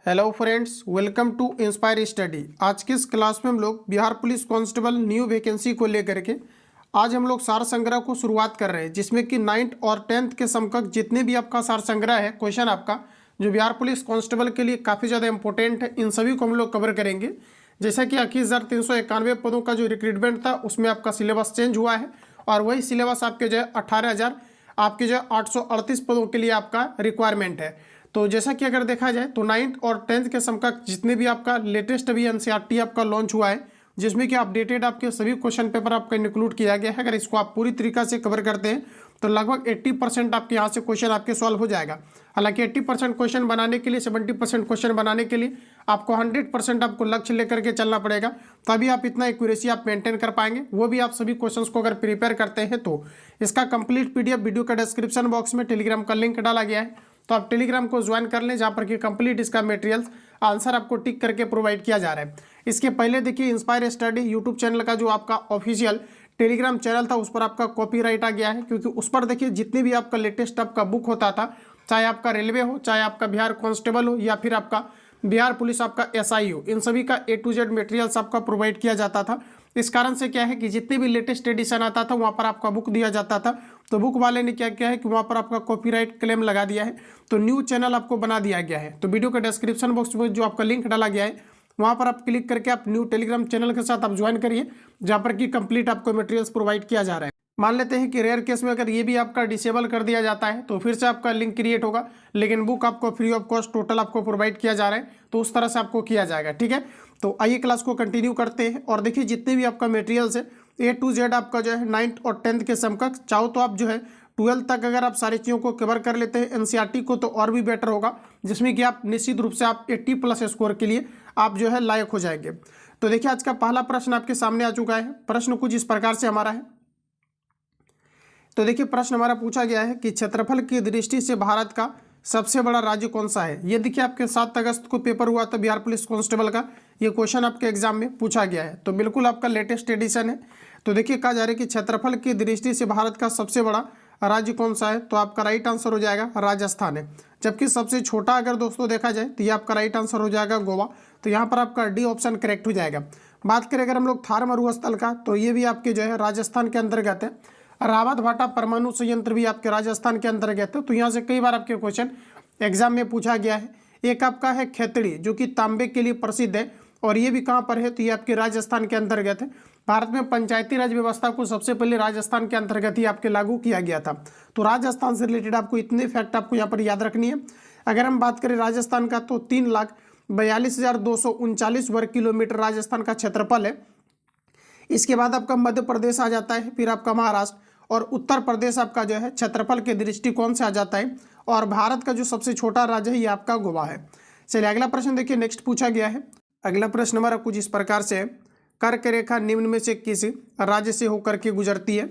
Hello friends, welcome to inspire study. आज की इस क्लास में हम लोग Bihar police constable new vacancy को लेकर के आज हम लोग सार संग्रह को शुरुआत कर रहे हैं, जिसमें कि 9th और 10th के समकक्ष जितने भी आपका सार संग्रह है, क्वेश्चन आपका जो बिहार पुलिस कांस्टेबल के लिए काफ़ी ज़्यादा इंपॉर्टेंट है, इन सभी को हम लोग कवर करेंगे। जैसा कि 21,391 पदों का जो रिक्रूटमेंट था उसमें आपका सिलेबस चेंज हुआ है और वही सिलेबस आपके जो है 18,000 आपके जो है 838 पदों के लिए आपका रिक्वायरमेंट है। तो जैसा कि अगर देखा जाए तो 9th और 10th के समकक्ष जितने भी आपका लेटेस्ट अभी एनसीईआरटी आपका लॉन्च हुआ है, जिसमें कि अपडेटेड आपके सभी क्वेश्चन पेपर आपका इंक्लूड किया गया है। अगर इसको आप पूरी तरीका से कवर करते हैं तो लगभग 80% आपके यहाँ से क्वेश्चन आपके सॉल्व हो जाएगा। हालांकि 80% क्वेश्चन बनाने के लिए 70% क्वेश्चन बनाने के लिए आपको 100% आपको लक्ष्य लेकर के चलना पड़ेगा, तभी आप इतना एक्यूरेसी आप मेंटेन कर पाएंगे। वो भी आप सभी क्वेश्चंस को अगर प्रिपेयर करते हैं तो इसका कंप्लीट पीडीएफ वीडियो का डिस्क्रिप्शन बॉक्स में टेलीग्राम का लिंक डाला गया है, तो आप टेलीग्राम को ज्वाइन कर लें, जहाँ पर कि कंप्लीट इसका मटेरियल्स आंसर आपको टिक करके प्रोवाइड किया जा रहा है। इसके पहले देखिए इंस्पायर स्टडी यूट्यूब चैनल का जो आपका ऑफिशियल टेलीग्राम चैनल था उस पर आपका कॉपीराइट आ गया है, क्योंकि उस पर देखिए जितने भी आपका लेटेस्ट आपका बुक होता था, चाहे आपका रेलवे हो, चाहे आपका बिहार कांस्टेबल हो या फिर आपका बिहार पुलिस आपका एसआई हो, इन सभी का A to Z मटेरियल्स आपका प्रोवाइड किया जाता था। इस कारण से क्या है कि जितने भी लेटेस्ट एडिशन आता था वहाँ पर आपका बुक दिया जाता था, तो बुक वाले ने क्या किया है कि वहाँ पर आपका कॉपीराइट क्लेम लगा दिया है, तो न्यू चैनल आपको बना दिया गया है। तो वीडियो का डिस्क्रिप्शन बॉक्स में जो आपका लिंक डाला गया है वहाँ पर आप क्लिक करके आप न्यू टेलीग्राम चैनल के साथ आप ज्वाइन करिए, जहाँ पर कि कंप्लीट आपको मटेरियल्स प्रोवाइड किया जा रहा है। मान लेते हैं कि रेयर केस में अगर ये भी आपका डिसेबल कर दिया जाता है तो फिर से आपका लिंक क्रिएट होगा, लेकिन बुक आपको फ्री ऑफ कॉस्ट टोटल आपको प्रोवाइड किया जा रहा है, तो उस तरह से आपको किया जाएगा। ठीक है, तो आइए क्लास को कंटिन्यू करते हैं और देखिए जितने भी आपका मटेरियल्स है A to Z आपका जो है 9th और 10th के समकक्ष, चाहो तो आप जो है 12th तक अगर आप सारी चीज़ों को कवर कर लेते हैं एनसीईआरटी को तो और भी बेटर होगा, जिसमें कि आप निश्चित रूप से आप 80+ स्कोर के लिए आप जो है लायक हो जाएंगे। तो देखिए आज का पहला प्रश्न आपके सामने आ चुका है। प्रश्न कुछ इस प्रकार से हमारा है। तो देखिए प्रश्न हमारा पूछा गया है कि क्षेत्रफल की दृष्टि से भारत का सबसे बड़ा राज्य कौन सा है। ये देखिए आपके 7 अगस्त को पेपर हुआ था बिहार पुलिस कांस्टेबल का, ये क्वेश्चन आपके एग्जाम में पूछा गया है, तो बिल्कुल आपका लेटेस्ट एडिशन है। तो देखिए कहा जा रहा है कि क्षेत्रफल की दृष्टि से भारत का सबसे बड़ा राज्य कौन सा है, तो आपका राइट आंसर हो जाएगा राजस्थान है। जबकि सबसे छोटा अगर दोस्तों देखा जाए तो ये आपका राइट आंसर हो जाएगा गोवा, तो यहाँ पर आपका डी ऑप्शन करेक्ट हो जाएगा। बात करें अगर हम लोग थार मरुस्थल का, तो ये भी आपके जो है राजस्थान के अंतर्गत है। रावत भाटा परमाणु संयंत्र भी आपके राजस्थान के अंतर्गत है, तो यहाँ से कई बार आपके क्वेश्चन एग्जाम में पूछा गया है। एक आपका है खेतड़ी जो कि तांबे के लिए प्रसिद्ध है, और ये भी कहाँ पर है, तो ये आपके राजस्थान के अंतर्गत है। भारत में पंचायती राज व्यवस्था को सबसे पहले राजस्थान के अंतर्गत ही आपके लागू किया गया था, तो राजस्थान से रिलेटेड आपको इतने फैक्ट आपको यहाँ पर याद रखनी है। अगर हम बात करें राजस्थान का, तो 3,42,239 वर्ग किलोमीटर राजस्थान का क्षेत्रफल है। इसके बाद आपका मध्य प्रदेश आ जाता है, फिर आपका महाराष्ट्र और उत्तर प्रदेश आपका जो है क्षेत्रफल के दृष्टिकोण से आ जाता है, और भारत का जो सबसे छोटा राज्य है ये आपका गोवा है। चलिए अगला प्रश्न देखिए नेक्स्ट पूछा गया है। अगला प्रश्न हमारा कुछ इस प्रकार से है, कर्क रेखा निम्न में से किस राज्य से होकर के गुजरती है।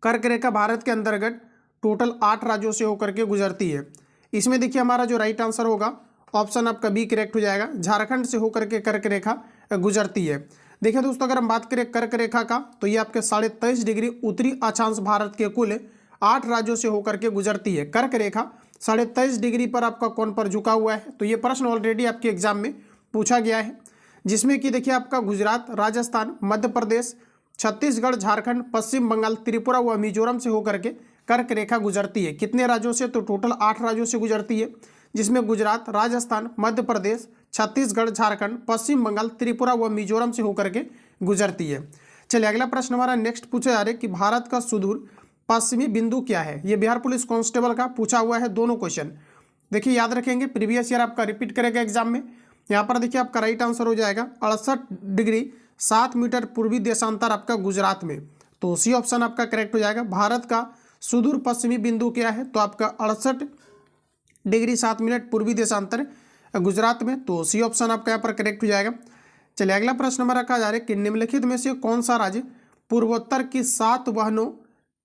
कर्क रेखा भारत के अंतर्गत टोटल 8 राज्यों से होकर के गुजरती है। इसमें देखिए हमारा जो राइट आंसर होगा ऑप्शन आपका बी करेक्ट हो जाएगा, झारखंड से होकर के कर्क रेखा गुजरती है। देखिए दोस्तों अगर हम बात करें कर्क रेखा का, तो ये आपके 23.5 डिग्री उत्तरी अक्षांश भारत के कुल 8 राज्यों से होकर के गुजरती है। कर्क रेखा 23.5 डिग्री पर आपका कौन पर झुका हुआ है, तो ये प्रश्न ऑलरेडी आपके एग्जाम में पूछा गया है, जिसमें कि देखिए आपका गुजरात, राजस्थान, मध्य प्रदेश, छत्तीसगढ़, झारखंड, पश्चिम बंगाल, त्रिपुरा व मिजोरम से होकर के कर्क रेखा गुजरती है। कितने राज्यों से, तो टोटल 8 राज्यों से गुजरती है, जिसमें गुजरात, राजस्थान, मध्य प्रदेश, छत्तीसगढ़, झारखंड, पश्चिम बंगाल, त्रिपुरा व मिजोरम से होकर के गुजरती है। चलिए अगला प्रश्न हमारा नेक्स्ट पूछा जा रहा है कि भारत का सुदूर पश्चिमी बिंदु क्या है। ये बिहार पुलिस कांस्टेबल का पूछा हुआ है, दोनों क्वेश्चन देखिए याद रखेंगे, प्रीवियस ईयर आपका रिपीट करेगा एग्जाम में। यहाँ पर देखिए आपका राइट आंसर हो जाएगा 68 डिग्री 7 मीटर पूर्वी देशांतर आपका गुजरात में, तो सी ऑप्शन आपका करेक्ट हो जाएगा। भारत का सुदूर पश्चिमी बिंदु क्या है, तो आपका 68 डिग्री 7 मिनट पूर्वी देशांतर गुजरात में, तो सी ऑप्शन आपका यहाँ पर करेक्ट हो जाएगा। चलिए अगला प्रश्न हमारा कहा जा रहा है कि निम्नलिखित में से कौन सा राज्य पूर्वोत्तर की 7 बहनों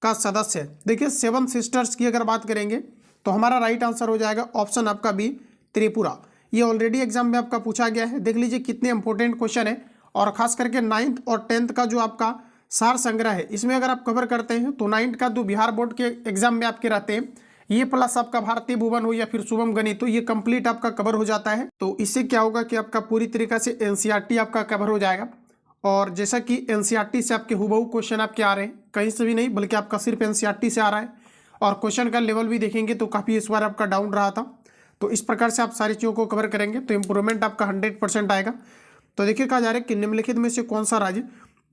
का सदस्य है। देखिए 7 सिस्टर्स की अगर बात करेंगे तो हमारा राइट आंसर हो जाएगा ऑप्शन आपका बी त्रिपुरा। ये ऑलरेडी एग्जाम में आपका पूछा गया है, देख लीजिए कितने इंपॉर्टेंट क्वेश्चन है, और खास करके 9th और 10th का जो आपका सार संग्रह है इसमें अगर आप कवर करते हैं तो 9th का जो बिहार बोर्ड के एग्जाम में आपके रहते हैं ये प्लस आपका भारतीय भुवन हो या फिर शुभम गणित हो, ये कंप्लीट आपका कवर हो जाता है। तो इससे क्या होगा कि आपका पूरी तरीके से एनसीईआरटी आपका कवर हो जाएगा। और जैसा कि एनसीईआरटी से आपके हुबहू क्वेश्चन आपके आ रहे हैं, कहीं से भी नहीं बल्कि आपका सिर्फ एनसीईआरटी से आ रहा है। और क्वेश्चन का लेवल भी देखेंगे तो काफ़ी इस बार आपका डाउन रहा था। तो इस प्रकार से आप सारी चीज़ों को कवर करेंगे तो इम्प्रूवमेंट आपका 100% आएगा। तो देखिए कहा जा रहा है कि निम्नलिखित में से कौन सा राज्य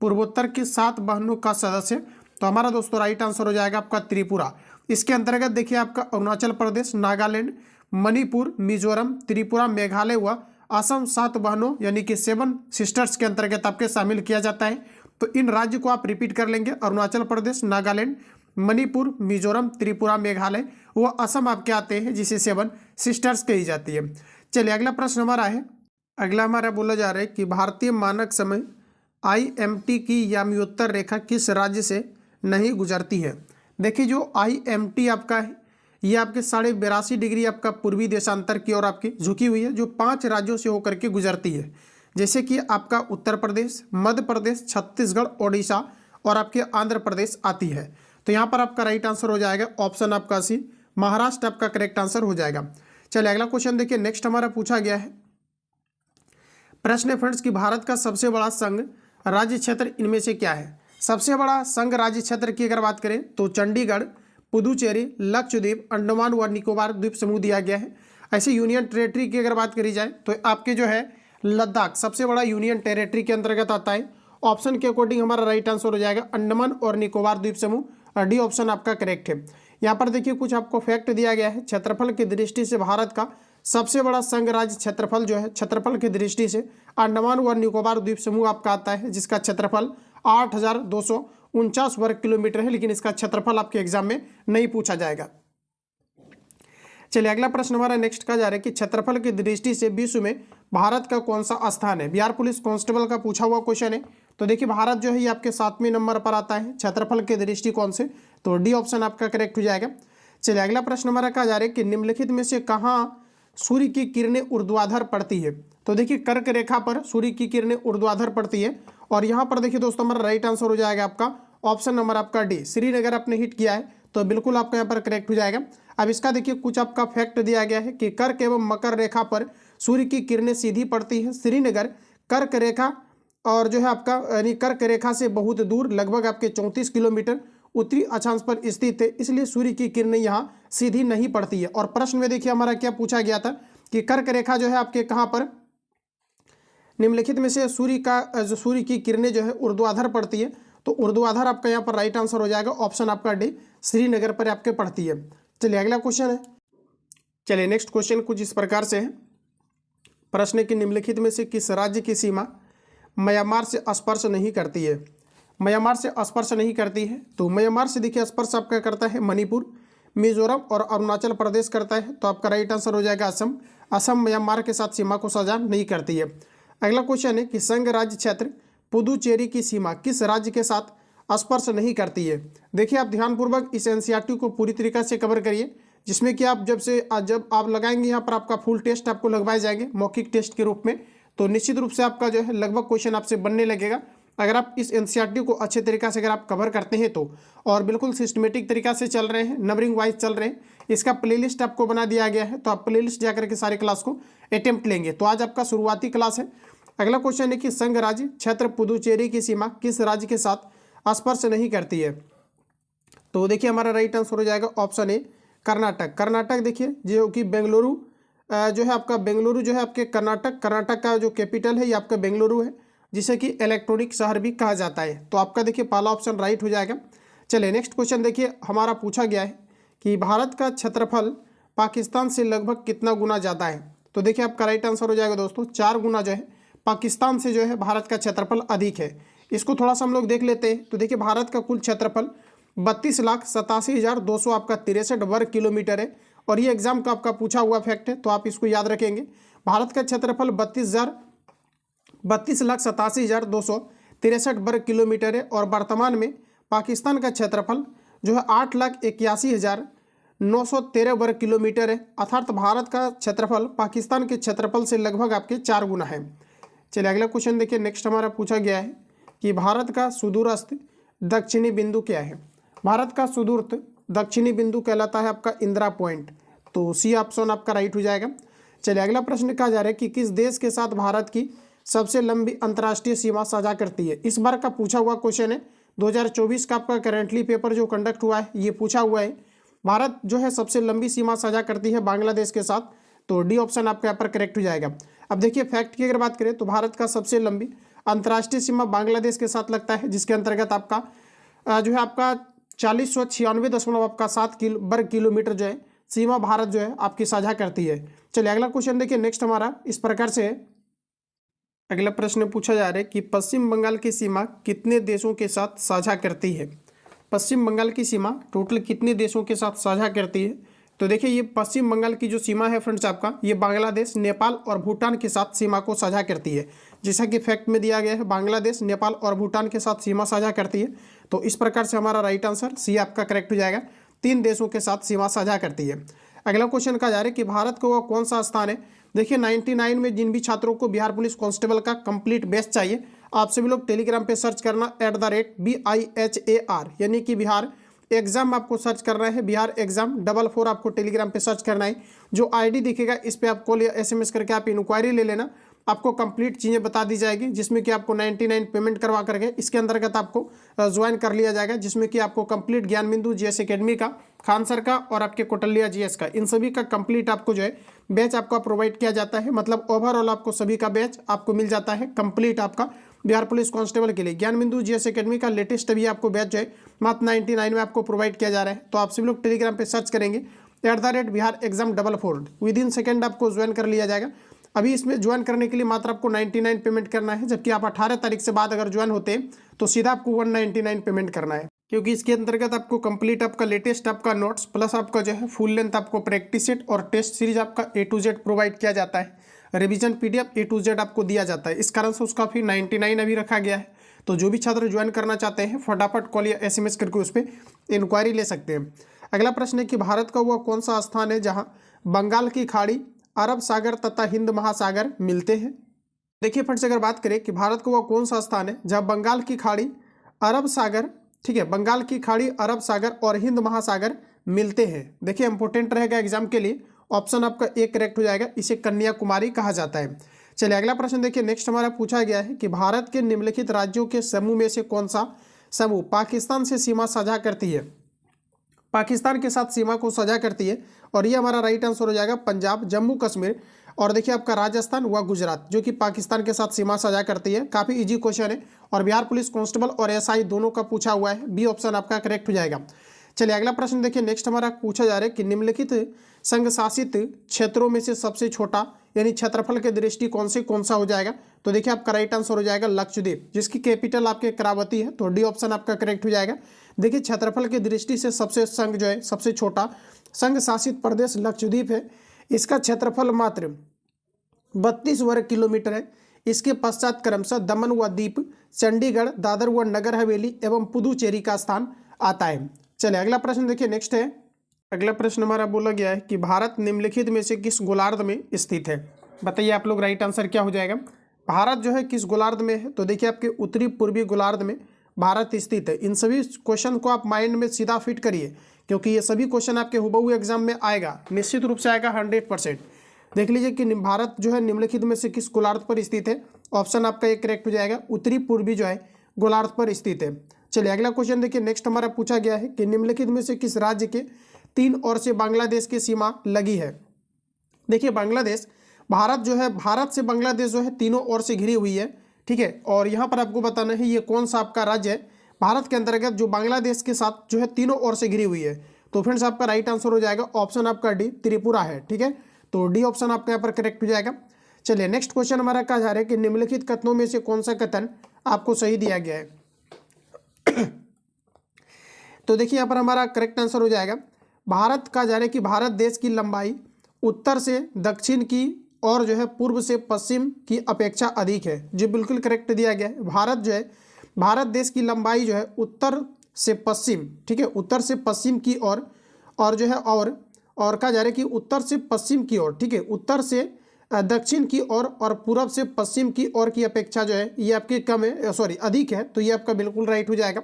पूर्वोत्तर की 7 बहनों का सदस्य। तो हमारा दोस्तों राइट आंसर हो जाएगा आपका त्रिपुरा। इसके अंतर्गत देखिए आपका अरुणाचल प्रदेश, नागालैंड, मणिपुर, मिजोरम, त्रिपुरा, मेघालय व असम 7 बहनों यानी कि 7 सिस्टर्स के अंतर्गत आपके शामिल किया जाता है। तो इन राज्य को आप रिपीट कर लेंगे, अरुणाचल प्रदेश, नागालैंड, मणिपुर, मिजोरम, त्रिपुरा, मेघालय व असम आपके आते हैं जिसे 7 सिस्टर्स कही जाती है। चलिए अगला प्रश्न हमारा है, अगला हमारा बोला जा रहा है कि भारतीय मानक समय IMT की याम्योत्तर रेखा किस राज्य से नहीं गुजरती है। देखिए जो IMT आपका है ये आपके 82.5 डिग्री आपका पूर्वी देशांतर की ओर आपकी झुकी हुई है, जो 5 राज्यों से होकर के गुजरती है, जैसे कि आपका उत्तर प्रदेश, मध्य प्रदेश, छत्तीसगढ़, ओडिशा और आपके आंध्र प्रदेश आती है। तो यहाँ पर आपका राइट आंसर हो जाएगा ऑप्शन आपका सी, महाराष्ट्र आपका करेक्ट आंसर हो जाएगा। चलिए अगला क्वेश्चन देखिए, नेक्स्ट हमारा पूछा गया है प्रश्न है फ्रेंड्स कि भारत का सबसे बड़ा संघ राज्य क्षेत्र इनमें से क्या है। सबसे बड़ा संघ राज्य क्षेत्र की अगर बात करें तो चंडीगढ़, पुदुचेरी, लक्षद्वीप, अंडमान व निकोबार द्वीप समूह दिया गया है। ऐसे यूनियन टेरेटरी की अगर बात करी जाए तो आपके जो है लद्दाख सबसे बड़ा यूनियन टेरेटरी के अंतर्गत आता है। ऑप्शन के अकॉर्डिंग हमारा राइट आंसर हो जाएगा अंडमान और निकोबार द्वीप समूह, डी ऑप्शन आपका करेक्ट है। यहाँ पर देखिए कुछ आपको फैक्ट दिया गया है। क्षेत्रफल की दृष्टि से भारत का सबसे बड़ा संघ राज्य क्षेत्रफल जो है, क्षेत्रफल की दृष्टि से अंडमान व निकोबार द्वीप समूह आपका आता है, जिसका क्षेत्रफल 8,249 वर्ग किलोमीटर है, लेकिन इसका क्षेत्रफल आपके एग्जाम में नहीं पूछा जाएगा। चलिए अगला प्रश्न हमारा नेक्स्ट का जा रहा है कि क्षेत्रफल की दृष्टि से विश्व में भारत का कौन सा स्थान है। बिहार पुलिस कांस्टेबल का पूछा हुआ क्वेश्चन है। तो देखिए भारत जो है ये आपके 7वें नंबर पर आता है क्षेत्रफल के दृष्टिकोण से, तो डी ऑप्शन आपका करेक्ट हो जाएगा। चलिए अगला प्रश्न हमारा कहा जा रहा है कि निम्नलिखित में से कहाँ सूर्य की किरणें ऊर्ध्वाधर पड़ती है। तो देखिए कर्क रेखा पर सूर्य की किरणें ऊर्ध्वाधर पड़ती है, और यहाँ पर देखिए दोस्तों हमारा राइट आंसर हो जाएगा आपका ऑप्शन नंबर आपका डी, श्रीनगर आपने हिट किया है तो बिल्कुल आपका यहाँ पर करेक्ट हो जाएगा। अब इसका देखिए कुछ आपका फैक्ट दिया गया है कि कर्क एवं मकर रेखा पर सूर्य की किरणें सीधी पड़ती है। श्रीनगर कर्क रेखा और जो है आपका यानी कर्क रेखा से बहुत दूर लगभग आपके 34 किलोमीटर उत्तरी अक्षांश पर स्थित है, इसलिए सूर्य की किरणें यहाँ सीधी नहीं पड़ती है। और प्रश्न में देखिए हमारा क्या पूछा गया था कि कर्क रेखा जो है आपके कहाँ पर निम्नलिखित में से सूर्य की किरणें जो है ऊर्ध्वाधर पड़ती है, तो ऊर्ध्वाधर आपका यहाँ पर राइट आंसर हो जाएगा ऑप्शन आपका डी, श्रीनगर पर आपके पड़ती है। चलिए अगला क्वेश्चन है, चलिए नेक्स्ट क्वेश्चन कुछ इस प्रकार से है। प्रश्न की निम्नलिखित में से किस राज्य की सीमा म्यांमार से स्पर्श नहीं करती है। म्यांमार से स्पर्श नहीं करती है, तो म्यांमार से देखिए स्पर्श आपका करता है मणिपुर, मिजोरम और अरुणाचल प्रदेश करता है, तो आपका राइट आंसर हो जाएगा असम। असम म्यांमार के साथ सीमा को साझा नहीं करती है। अगला क्वेश्चन है कि संघ राज्य क्षेत्र पुदुचेरी की सीमा किस राज्य के साथ स्पर्श नहीं करती है। देखिए आप ध्यानपूर्वक इस एनसीईआरटी को पूरी तरीके से कवर करिए, जिसमें कि आप जब आप लगाएंगे यहाँ पर आपका फुल टेस्ट आपको लगवाए जाएंगे मौखिक टेस्ट के रूप में, तो निश्चित रूप से आपका जो है लगभग क्वेश्चन आपसे बनने लगेगा अगर आप इस एनसीईआरटी को अच्छे तरीक़ा से अगर आप कवर करते हैं तो। और बिल्कुल सिस्टमेटिक तरीक़ा से चल रहे हैं, नंबरिंग वाइज चल रहे हैं। इसका प्लेलिस्ट आपको बना दिया गया है, तो आप प्लेलिस्ट जाकर के सारी क्लास को अटेम्प्ट लेंगे। तो आज आपका शुरुआती क्लास है। अगला क्वेश्चन है कि संघ राज्य क्षेत्र पुदुचेरी की सीमा किस राज्य के साथ स्पर्श नहीं करती है। तो देखिए हमारा राइट आंसर हो जाएगा ऑप्शन ए, कर्नाटक। कर्नाटक देखिए जो कि बेंगलुरु जो है आपका, बेंगलुरु जो है आपके कर्नाटक का जो कैपिटल है ये आपका बेंगलुरु है, जिसे कि इलेक्ट्रॉनिक शहर भी कहा जाता है। तो आपका देखिए पहला ऑप्शन राइट हो जाएगा। चलिए नेक्स्ट क्वेश्चन देखिए हमारा पूछा गया है कि भारत का क्षेत्रफल पाकिस्तान से लगभग कितना गुना ज़्यादा है। तो देखिए आपका राइट आंसर हो जाएगा दोस्तों 4 गुना जो है पाकिस्तान से जो है भारत का क्षेत्रफल अधिक है। इसको थोड़ा सा हम लोग देख लेते हैं। तो देखिए भारत का कुल क्षेत्रफल 32,87,200 आपका 63 वर्ग किलोमीटर है, और ये एग्जाम का आपका पूछा हुआ फैक्ट है, तो आप इसको याद रखेंगे। भारत का क्षेत्रफल 32,87,263 वर्ग किलोमीटर है, और वर्तमान में पाकिस्तान का क्षेत्रफल जो है 8,81,913 वर्ग किलोमीटर है, अर्थात भारत का क्षेत्रफल पाकिस्तान के क्षेत्रफल से लगभग आपके 4 गुना है। चलिए अगला क्वेश्चन देखिए नेक्स्ट हमारा पूछा गया है कि भारत का सुदूरस्थ दक्षिणी बिंदु क्या है। भारत का सुदूरस्थ दक्षिणी बिंदु कहलाता है आपका इंदिरा पॉइंट। तो सी ऑप्शन आपका राइट हो जाएगा। चलिए अगला प्रश्न कहा जा रहा है कि किस देश के साथ भारत की सबसे लंबी अंतर्राष्ट्रीय सीमा साझा करती है। इस बार का पूछा हुआ क्वेश्चन है, 2024 का आपका करेंटली पेपर जो कंडक्ट हुआ है ये पूछा हुआ है। भारत जो है सबसे लंबी सीमा साझा करती है बांग्लादेश के साथ, तो डी ऑप्शन आपका यहाँ पर करेक्ट हो जाएगा। अब देखिए फैक्ट की अगर बात करें तो भारत का सबसे लंबी अंतर्राष्ट्रीय सीमा बांग्लादेश के साथ लगता है, जिसके अंतर्गत आपका जो है आपका 4096.7 वर्ग किलोमीटर जो है सीमा भारत जो है आपकी साझा करती है। चलिए अगला क्वेश्चन देखिए नेक्स्ट हमारा इस प्रकार से है। अगला प्रश्न पूछा जा रहा है कि पश्चिम बंगाल की सीमा कितने देशों के साथ साझा करती है। पश्चिम बंगाल की सीमा टोटल कितने देशों के साथ साझा करती है। तो देखिए ये पश्चिम बंगाल की जो सीमा है फ्रेंड्स आपका, ये बांग्लादेश, नेपाल और भूटान के साथ सीमा को साझा करती है। जैसा कि फैक्ट में दिया गया है, बांग्लादेश, नेपाल और भूटान के साथ सीमा साझा करती है। तो इस प्रकार से हमारा राइट आंसर सी आपका करेक्ट हो जाएगा, 3 देशों के साथ सीमा साझा करती है। अगला क्वेश्चन कहा जा रहा है कि भारत को वह कौन सा स्थान है। देखिए 99 में जिन भी छात्रों को बिहार पुलिस कांस्टेबल का कंप्लीट बैच चाहिए, आप सभी लोग टेलीग्राम पे सर्च करना @BIHAR, यानी कि बिहार एग्जाम आपको सर्च करना है, बिहार एग्जाम 44 आपको टेलीग्राम पे सर्च करना है। जो आईडी दिखेगा इस पे आप कॉल या SMS करके आप इंक्वायरी ले लेना, आपको कंप्लीट चीज़ें बता दी जाएगी, जिसमें कि आपको 99 पेमेंट करवा करके इसके अंतर्गत आपको ज्वाइन कर लिया जाएगा, जिसमें कि आपको कंप्लीट ज्ञान बिंदु GS एकेडमी का, खान सर का और आपके कोटलिया GS का, इन सभी का कंप्लीट आपको जो है बैच आपका प्रोवाइड किया जाता है। मतलब ओवरऑल आपको सभी का बैच आपको मिल जाता है कंप्लीट आपका बिहार पुलिस कांस्टेबल के लिए। ज्ञान बिंदु GS एकेडमी का लेटेस्ट अभी आपको बैच जो है मात्र 99 में आपको प्रोवाइड किया जा रहा है। तो आप सभी लोग टेलीग्राम पे सर्च करेंगे @बिहार एग्जाम 44, विदिन सेकेंड आपको ज्वाइन कर लिया जाएगा। अभी इसमें ज्वाइन करने के लिए मात्र आपको 99 पेमेंट करना है, जबकि आप 18 तारीख से बाद अगर ज्वाइन होते हैं तो सीधा आपको 199 पेमेंट करना है, क्योंकि इसके अंतर्गत आपको कंप्लीट आपका लेटेस्ट आपका नोट्स प्लस आपका जो है फुल लेंथ आपको प्रैक्टिस सेट और टेस्ट सीरीज आपका A to Z प्रोवाइड किया जाता है। Revision PDF A to Z आपको दिया जाता है, इस कारण से उसका फिर 99 अभी रखा गया है। तो जो भी छात्र ज्वाइन करना चाहते हैं फटाफट कॉल या SMS करके उस पर इंक्वायरी ले सकते हैं। अगला प्रश्न है कि भारत का वह कौन सा स्थान है जहाँ बंगाल की खाड़ी, अरब सागर तथा हिंद महासागर मिलते हैं। देखिए फ्रेंड्स अगर बात करें कि भारत का वह कौन सा स्थान है जहाँ बंगाल की खाड़ी, अरब सागर, ठीक है, बंगाल की खाड़ी, अरब सागर और हिंद महासागर मिलते हैं। देखिए इंपॉर्टेंट रहेगा एग्जाम के लिए, ऑप्शन आपका A करेक्ट हो जाएगा, इसे कन्याकुमारी कहा जाता है। चलिए अगला प्रश्न देखिए नेक्स्ट हमारा पूछा गया है कि भारत के निम्नलिखित राज्यों के समूह में से कौन सा समूह पाकिस्तान से सीमा साझा करती है। पाकिस्तान के साथ सीमा को साझा करती है, और ये हमारा राइट आंसर हो जाएगा पंजाब, जम्मू कश्मीर और देखिए आपका राजस्थान व गुजरात, जो कि पाकिस्तान के साथ सीमा साझा करती है। काफ़ी इजी क्वेश्चन है और बिहार पुलिस कांस्टेबल और SI दोनों का पूछा हुआ है, B ऑप्शन आपका करेक्ट हो जाएगा। चलिए अगला प्रश्न देखिए नेक्स्ट हमारा पूछा जा रहा है कि निम्नलिखित संघ शासित क्षेत्रों में से सबसे छोटा यानी क्षेत्रफल के दृष्टिकोण से कौन सा हो जाएगा। तो देखिए आपका राइट आंसर हो जाएगा लक्षद्वीप, जिसकी कैपिटल आपके करावती है, तो डी ऑप्शन आपका करेक्ट हो जाएगा। देखिए क्षेत्रफल की दृष्टि से सबसे संघ जो है सबसे छोटा संघ शासित प्रदेश लक्षद्वीप है। इसका क्षेत्रफल मात्र 32 वर्ग किलोमीटर है। इसके पश्चात क्रमशः दमन व दीप, चंडीगढ़, दादर व नगर हवेली एवं पुदुचेरी का स्थान आता है। चलिए अगला प्रश्न देखिए नेक्स्ट है। अगला प्रश्न हमारा बोला गया है कि भारत निम्नलिखित में से किस गोलार्ध में स्थित है। बताइए आप लोग राइट आंसर क्या हो जाएगा। भारत जो है किस गोलार्ध में है। तो देखिए आपके उत्तरी पूर्वी गोलार्ध में भारत स्थित है। इन सभी क्वेश्चन को आप माइंड में सीधा फिट करिए, क्योंकि ये सभी क्वेश्चन आपके हुबहू एग्जाम में आएगा, निश्चित रूप से आएगा 100%। देख लीजिए कि भारत जो है निम्नलिखित में से किस गोलार्ध पर स्थित है। ऑप्शन आपका एक करेक्ट हो जाएगा, उत्तरी पूर्वी जो है गोलार्ध पर स्थित है। चलिए अगला क्वेश्चन देखिए नेक्स्ट हमारा पूछा गया है कि निम्नलिखित में से किस राज्य के 3 ओर से बांग्लादेश की सीमा लगी है। देखिए बांग्लादेश, भारत जो है, भारत से बांग्लादेश जो है तीनों ओर से घिरी हुई है, ठीक है। और यहाँ पर आपको बताना है ये कौन सा आपका राज्य है भारत के अंतर्गत जो बांग्लादेश के साथ जो है तीनों ओर से घिरी हुई है। तो फ्रेंड्स आपका राइट आंसर हो जाएगा ऑप्शन आपका डी, त्रिपुरा है, ठीक है। तो डी ऑप्शन आपका यहाँ पर करेक्ट हो जाएगा। चलिए नेक्स्ट क्वेश्चन हमारा कहा जा रहा है कि निम्नलिखित कथनों में से कौन सा कथन आपको सही दिया गया है। तो देखिए यहाँ पर हमारा करेक्ट आंसर हो जाएगा भारत का जा रहा है कि भारत देश की लंबाई उत्तर से दक्षिण की और जो है पूर्व से पश्चिम की अपेक्षा अधिक है। जो बिल्कुल करेक्ट दिया गया है। भारत जो है, भारत देश की लंबाई जो है उत्तर से पश्चिम, ठीक है, उत्तर से पश्चिम की ओर और जो है और कहा जा रहा है कि उत्तर से पश्चिम की ओर, ठीक है, उत्तर से दक्षिण की ओर और पूर्व से पश्चिम की ओर की अपेक्षा जो है ये आपकी कम है, सॉरी अधिक है। तो ये आपका बिल्कुल राइट हो जाएगा।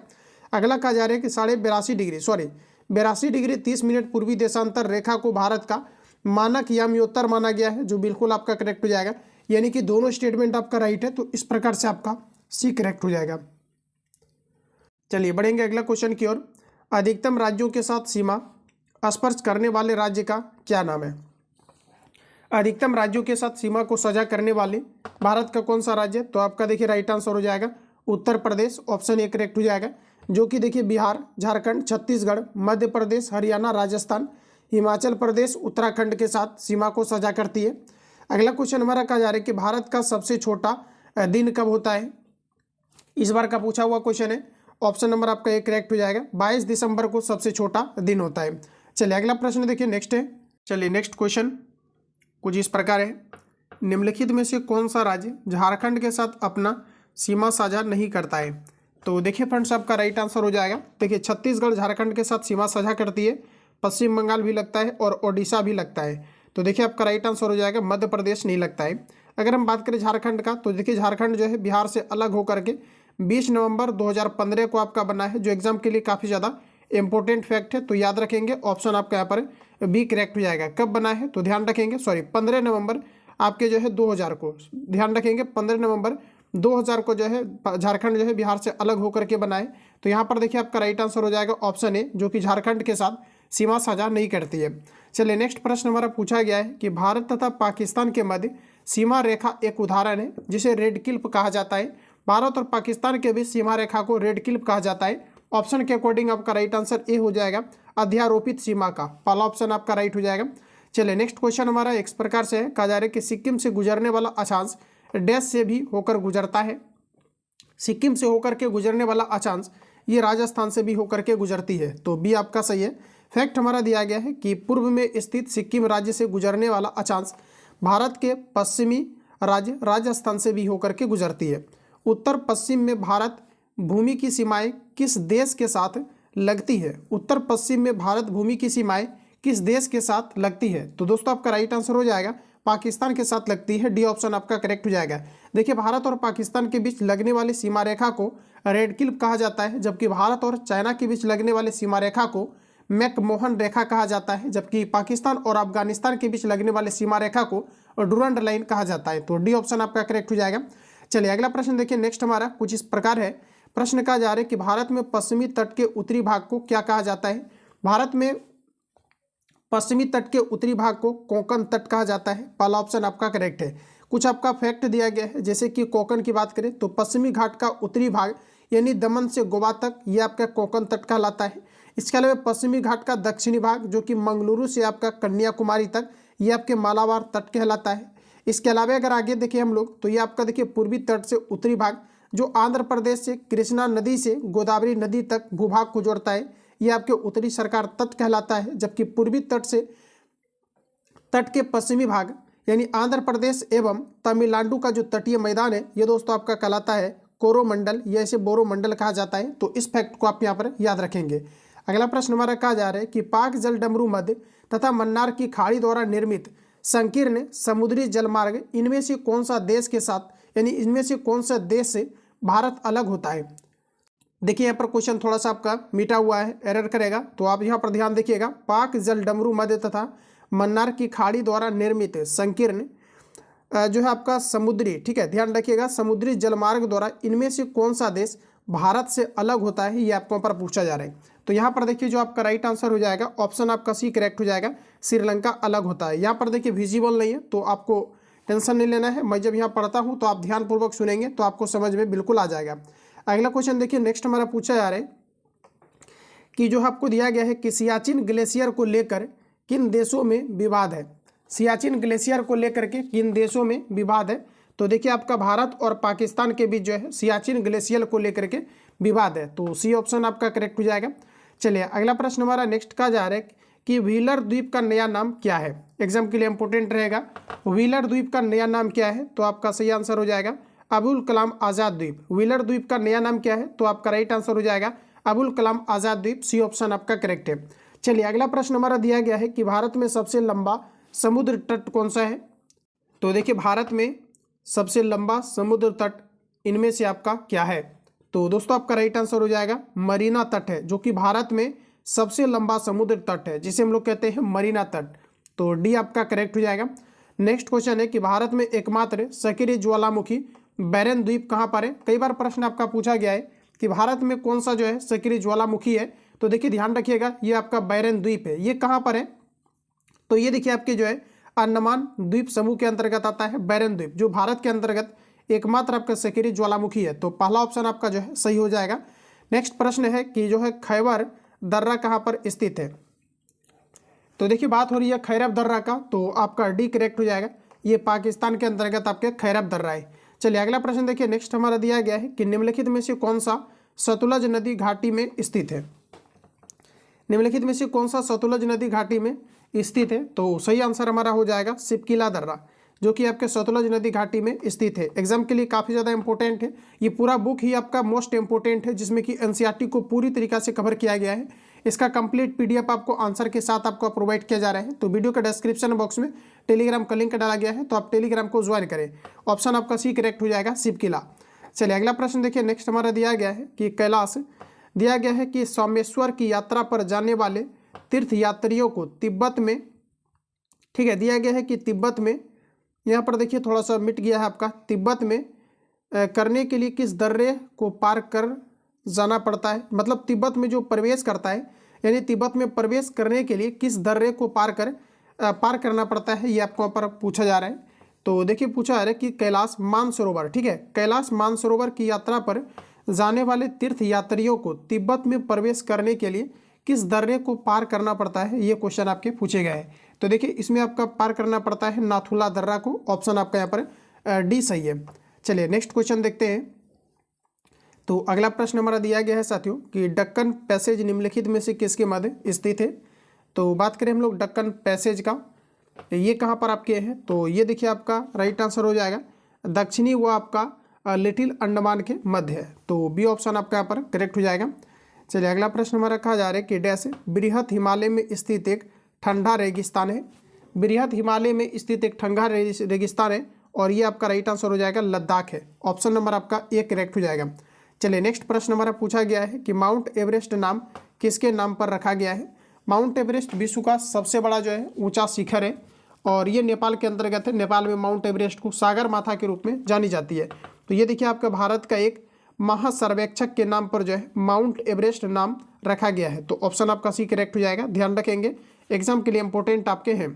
अगला कहा जा रहा है कि 82.5 डिग्री, सॉरी 82°30' पूर्वी देशांतर रेखा को भारत का मानक याम्योत्तर माना गया है, जो बिल्कुल आपका करेक्ट हो जाएगा। यानी कि दोनों स्टेटमेंट आपका राइट है, तो इस प्रकार से आपका सी करेक्ट हो जाएगा। चलिए बढ़ेंगे अगला क्वेश्चन की ओर। अधिकतम राज्यों के साथ सीमा स्पर्श करने वाले राज्य का क्या नाम है? अधिकतम राज्यों के साथ सीमा को साझा करने वाले भारत का कौन सा राज्य? तो आपका देखिए राइट आंसर हो जाएगा Uttar Pradesh, option A correct हो जाएगा। जो कि देखिए बिहार, झारखंड, छत्तीसगढ़, मध्य प्रदेश, हरियाणा, राजस्थान, हिमाचल प्रदेश, उत्तराखंड के साथ सीमा को साझा करती है। अगला क्वेश्चन हमारा कहा जा रहा है कि भारत का सबसे छोटा दिन कब होता है? इस बार का पूछा हुआ क्वेश्चन है। ऑप्शन नंबर आपका एक करेक्ट हो जाएगा, 22 दिसंबर को सबसे छोटा दिन होता है। चलिए अगला प्रश्न देखिए, नेक्स्ट है। चलिए नेक्स्ट क्वेश्चन कुछ इस प्रकार है। निम्नलिखित में से कौन सा राज्य झारखंड के साथ अपना सीमा साझा नहीं करता है? तो देखिए फ्रेंड्स, आपका राइट आंसर हो जाएगा। देखिए छत्तीसगढ़ झारखंड के साथ सीमा साझा करती है, पश्चिम बंगाल भी लगता है और ओडिशा भी लगता है। तो देखिए आपका राइट आंसर हो जाएगा मध्य प्रदेश नहीं लगता है। अगर हम बात करें झारखंड का, तो देखिए झारखंड जो है बिहार से अलग होकर के 20 नवंबर 2015 को आपका बना है, जो एग्जाम के लिए काफ़ी ज़्यादा इंपॉर्टेंट फैक्ट है। तो याद रखेंगे, ऑप्शन आपका यहाँ पर बी करेक्ट हो जाएगा। कब बना है? तो ध्यान रखेंगे, 15 नवंबर आपके जो है 2000 को, ध्यान रखेंगे 15 नवंबर 2000 को जो है झारखंड जो है बिहार से अलग होकर के बना है। तो यहाँ पर देखिए आपका राइट आंसर हो जाएगा ऑप्शन ए, जो कि झारखंड के साथ सीमा साझा नहीं करती है। चलिए नेक्स्ट प्रश्न हमारा पूछा गया है कि भारत तथा पाकिस्तान के मध्य सीमा रेखा एक उदाहरण है जिसे रेड क्लिप कहा जाता है। भारत और पाकिस्तान के बीच सीमा रेखा को रेड क्लिप कहा जाता है। ऑप्शन के अकॉर्डिंग आपका राइट आंसर ए हो जाएगा, अध्यारोपित सीमा का पहला ऑप्शन आपका राइट हो जाएगा। चलिए नेक्स्ट क्वेश्चन हमारा इस प्रकार से है, कहा जा रहा है कि सिक्किम से गुजरने वाला अक्षांश डैश से भी होकर गुजरता है। सिक्किम से होकर के गुजरने वाला अक्षांश ये राजस्थान से भी होकर के गुजरती है। तो बी आपका सही है। फैक्ट हमारा दिया गया है कि पूर्व में स्थित सिक्किम राज्य से गुजरने वाला अक्षांश भारत के पश्चिमी राज्य राजस्थान से भी होकर के गुजरती है। उत्तर पश्चिम में भारत भूमि की सीमाएं किस देश के साथ लगती है? उत्तर पश्चिम में भारत भूमि की सीमाएं किस देश के साथ लगती है? तो दोस्तों आपका राइट आंसर हो जाएगा पाकिस्तान के साथ लगती है, डी ऑप्शन आपका करेक्ट हो जाएगा। देखिए भारत और पाकिस्तान के बीच लगने वाली सीमा रेखा को रेड क्लिप कहा जाता है, जबकि भारत और चाइना के बीच लगने वाली सीमा रेखा को मैकमोहन रेखा कहा जाता है, जबकि पाकिस्तान और अफगानिस्तान के बीच लगने वाली सीमा रेखा को डूरंड लाइन कहा जाता है। तो डी ऑप्शन आपका करेक्ट हो जाएगा। चलिए अगला प्रश्न देखिए, नेक्स्ट हमारा कुछ इस प्रकार है। प्रश्न कहा जा रहा है कि भारत में पश्चिमी तट के उत्तरी भाग को क्या कहा जाता है? भारत में पश्चिमी तट के उत्तरी भाग को कोंकण तट कहा जाता है, पहला ऑप्शन आपका करेक्ट है। कुछ आपका फैक्ट दिया गया है, जैसे कि कोंकण की बात करें तो पश्चिमी घाट का उत्तरी भाग यानी दमन से गोवा तक ये आपका कोंकण तट कहलाता है। इसके अलावा पश्चिमी घाट का दक्षिणी भाग जो कि मंगलुरु से आपका कन्याकुमारी तक ये आपके मालाबार तट कहलाता है। इसके अलावा अगर आगे देखिए हम लोग, तो ये आपका देखिए पूर्वी तट से उत्तरी भाग जो आंध्र प्रदेश से कृष्णा नदी से गोदावरी नदी तक भूभाग को जोड़ता है, ये आपके उत्तरी सरकार तट कहलाता है। जबकि पूर्वी तट से तट के पश्चिमी भाग यानी आंध्र प्रदेश एवं तमिलनाडु का जो तटीय मैदान है ये दोस्तों आपका कहलाता है कोरोमंडल, या इसे बोरोमंडल कहा जाता है। तो इस फैक्ट को आप यहाँ पर याद रखेंगे। अगला प्रश्न हमारा कहा जा रहा है कि पाक जल डमरू मध्य तथा मन्नार की खाड़ी द्वारा निर्मित संकीर्ण समुद्री जलमार्ग इनमें से कौन सा देश के साथ यानी इनमें से कौन सा देश से भारत अलग होता है? देखिए यहाँ पर क्वेश्चन थोड़ा सा आपका मिटा हुआ है, एरर करेगा, तो आप यहाँ पर ध्यान देखिएगा। पाक जल डमरू मध्य तथा मन्नार की खाड़ी द्वारा निर्मित संकीर्ण जो है आपका समुद्री, ठीक है ध्यान रखिएगा, समुद्री जलमार्ग द्वारा इनमें से कौन सा देश भारत से अलग होता है, ये आपको पर पूछा जा रहा है। तो यहाँ पर देखिए जो आपका राइट आंसर हो जाएगा ऑप्शन आपका सी करेक्ट हो जाएगा, श्रीलंका अलग होता है। यहाँ पर देखिए विजिबल नहीं है तो आपको टेंशन नहीं लेना है। मैं जब यहाँ पढ़ता हूँ तो आप ध्यानपूर्वक सुनेंगे तो आपको समझ में बिल्कुल आ जाएगा। अगला क्वेश्चन देखिए, नेक्स्ट हमारा पूछा जा रहा है कि जो आपको दिया गया है कि सियाचिन ग्लेशियर को लेकर किन देशों में विवाद है? सियाचिन ग्लेशियर को लेकर के किन देशों में विवाद है? तो देखिए आपका भारत और पाकिस्तान के बीच जो है सियाचिन ग्लेशियर को लेकर के विवाद है। तो सी ऑप्शन आपका करेक्ट हो जाएगा। चलिए अगला प्रश्न हमारा नेक्स्ट का जा रहा है कि व्हीलर द्वीप का नया नाम क्या है? एग्जाम के लिए इंपॉर्टेंट रहेगा। व्हीलर द्वीप का नया नाम क्या है? तो आपका सही आंसर हो जाएगा अबुल कलाम आज़ाद द्वीप। व्हीलर द्वीप का नया नाम क्या है? तो आपका राइट आंसर हो जाएगा अबुल कलाम आज़ाद द्वीप, सी ऑप्शन आपका करेक्ट है। चलिए अगला प्रश्न हमारा दिया गया है कि भारत में सबसे लंबा समुद्र तट कौन सा है? तो देखिए भारत में सबसे लंबा समुद्र तट इनमें से आपका क्या है? तो दोस्तों आपका राइट आंसर हो जाएगा मरीना तट है, जो कि भारत में सबसे लंबा समुद्र तट है, जिसे हम लोग कहते हैं मरीना तट। तो डी आपका करेक्ट हो जाएगा। नेक्स्ट क्वेश्चन है कि भारत में एकमात्र सक्रिय ज्वालामुखी बैरन द्वीप कहाँ पर है। कई बार प्रश्न आपका पूछा गया है कि भारत में कौन सा जो है सक्रिय ज्वालामुखी है। तो देखिए ध्यान रखिएगा, ये आपका बैरन द्वीप है। ये कहाँ पर है, तो ये देखिए आपके जो है अंडमान द्वीप समूह के अंतर्गत आता है बैरन द्वीप, जो भारत के अंतर्गत एकमात्र आपका सक्रिय ज्वालामुखी है। तो पहला ऑप्शन आपका जो है सही हो जाएगा। नेक्स्ट प्रश्न है कि जो है खैबर दर्रा कहाँ पर स्थित है। तो देखिए बात हो रही है खैरब दर्रा का, तो आपका डी करेक्ट हो जाएगा। ये पाकिस्तान के अंतर्गत आपके खैरब दर्रा है। चलिए अगला प्रश्न देखिए। नेक्स्ट हमारा दिया गया है कि निम्नलिखित में से कौन सा सतलज नदी घाटी में स्थित है। निम्नलिखित में से कौन सा सतलज नदी घाटी में स्थित है। तो सही आंसर हमारा हो जाएगा शिपकिला दर्रा, जो कि आपके सतलज नदी घाटी में स्थित है। एग्जाम के लिए काफ़ी ज़्यादा इंपॉर्टेंट है। ये पूरा बुक ही आपका मोस्ट इंपॉर्टेंट है, जिसमें कि एनसीईआरटी को पूरी तरीक़ा से कवर किया गया है। इसका कंप्लीट पीडीएफ आपको आंसर के साथ आपको प्रोवाइड किया जा रहा है। तो वीडियो के डिस्क्रिप्शन बॉक्स में टेलीग्राम का लिंक डाला गया है, तो आप टेलीग्राम को ज्वाइन करें। ऑप्शन आपका सी करेक्ट हो जाएगा, शिपकिला। चलिए अगला प्रश्न देखिए। नेक्स्ट हमारा दिया गया है कि कैलाश दिया गया है कि सोमेश्वर की यात्रा पर जाने वाले तीर्थ यात्रियों को तिब्बत में, ठीक है, दिया गया है कि तिब्बत में, यहाँ पर देखिए थोड़ा सा मिट गया है आपका, तिब्बत में करने के लिए किस दर्रे को पार कर जाना पड़ता है। मतलब तिब्बत में जो प्रवेश करता है, यानी तिब्बत में प्रवेश करने के लिए किस दर्रे को पार करना पड़ता है, ये आपको पर पूछा जा रहा है। तो देखिए पूछा जा रहा है कि कैलाश मानसरोवर, ठीक है, कैलाश मानसरोवर की यात्रा पर जाने वाले तीर्थ यात्रियों को तिब्बत में प्रवेश करने के लिए किस दर्रे को पार करना पड़ता है, ये क्वेश्चन आपके पूछे गए हैं। तो देखिए इसमें आपका पार करना पड़ता है नाथुला दर्रा को। ऑप्शन आपका यहाँ पर डी सही है। चलिए नेक्स्ट क्वेश्चन देखते हैं। तो अगला प्रश्न हमारा दिया गया है साथियों कि दक्कन पैसेज निम्नलिखित में से किसके मध्य स्थित है। तो बात करें हम लोग दक्कन पैसेज का, ये कहाँ पर आपके हैं। तो ये देखिए आपका राइट आंसर हो जाएगा दक्षिणी व आपका लिटिल अंडमान के मध्य है। तो बी ऑप्शन आपका यहाँ पर करेक्ट हो जाएगा। चलिए अगला प्रश्न हमारा कहा जा रहा है कि डैश बृहत हिमालय में स्थित एक ठंडा रेगिस्तान है। बृहत हिमालय में स्थित एक ठंडा रेगिस्तान है, और ये आपका राइट आंसर हो जाएगा लद्दाख है। ऑप्शन नंबर आपका ए करेक्ट हो जाएगा। चलिए नेक्स्ट प्रश्न हमारा पूछा गया है कि माउंट एवरेस्ट नाम किसके नाम पर रखा गया है। माउंट एवरेस्ट विश्व का सबसे बड़ा जो है ऊंचा शिखर है, और ये नेपाल के अंतर्गत है। नेपाल में माउंट एवरेस्ट को सागर माथा के रूप में जानी जाती है। तो ये देखिए आपका भारत का एक महासर्वेक्षक के नाम पर जो है माउंट एवरेस्ट नाम रखा गया है। तो ऑप्शन आपका सी करेक्ट हो जाएगा। ध्यान रखेंगे, एग्जाम के लिए इंपॉर्टेंट आपके हैं।